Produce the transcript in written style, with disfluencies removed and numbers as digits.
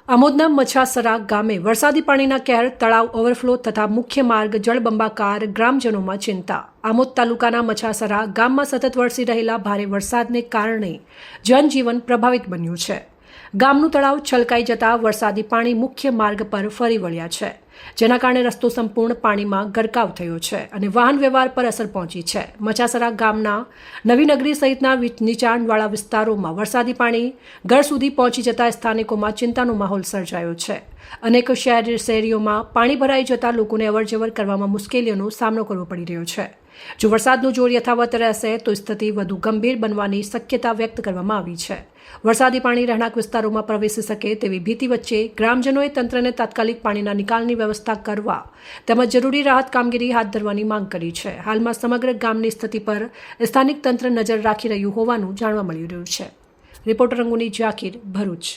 આમોદના મછાસરા ગામે વરસાદી પાણીના કેર, તળાવ ઓવરફ્લો તથા મુખ્ય માર્ગ જળબંબાકાર, ગ્રામજનોમાં ચિંતા। આમોદ તાલુકાના મછાસરા ગામમાં સતત વરસી રહેલા ભારે વરસાદને કારણે જનજીવન પ્રભાવિત બન્યું છે। ગામનું તળાવ છલકાઈ જતા વરસાદી પાણી મુખ્ય માર્ગ પર ફરી વળ્યા છે, જેના કારણે રસ્તો સંપૂર્ણ પાણીમાં ગરકાવ થયો છે અને વાહન વ્યવહાર પર અસર પહોંચી છે। મછાસરા ગામના નવીનગરી સહિતના નીચાણવાળા વિસ્તારોમાં વરસાદી પાણી ઘર સુધી પહોંચી જતા સ્થાનિકોમાં ચિંતાનો માહોલ સર્જાયો છે। અનેક શહેરીઓમાં પાણી ભરાઈ જતા લોકોને અવરજવર કરવામાં મુશ્કેલીઓનો સામનો કરવો પડી રહ્યો છે। જો વરસાદનું જોર યથાવત રહેશે તો સ્થિતિ વધુ ગંભીર બનવાની શક્યતા વ્યક્ત કરવામાં આવી છે। વરસાદી પાણી રહેણાંક વિસ્તારોમાં પ્રવેશી શકે તેવી ભીતિ વચ્ચે ગ્રામજનોએ તંત્રને તાત્કાલિક પાણીના નિકાલની વ્યવસ્થા કરવા તેમજ જરૂરી રાહત કામગીરી હાથ ધરવાની માંગ કરી છે। હાલમાં સમગ્ર ગામની સ્થિતિ પર સ્થાનિક તંત્ર નજર રાખી રહ્યું હોવાનું જાણવા મળી રહ્યું છે। રિપોર્ટર અંગુની જાકીર, ભરૂચ।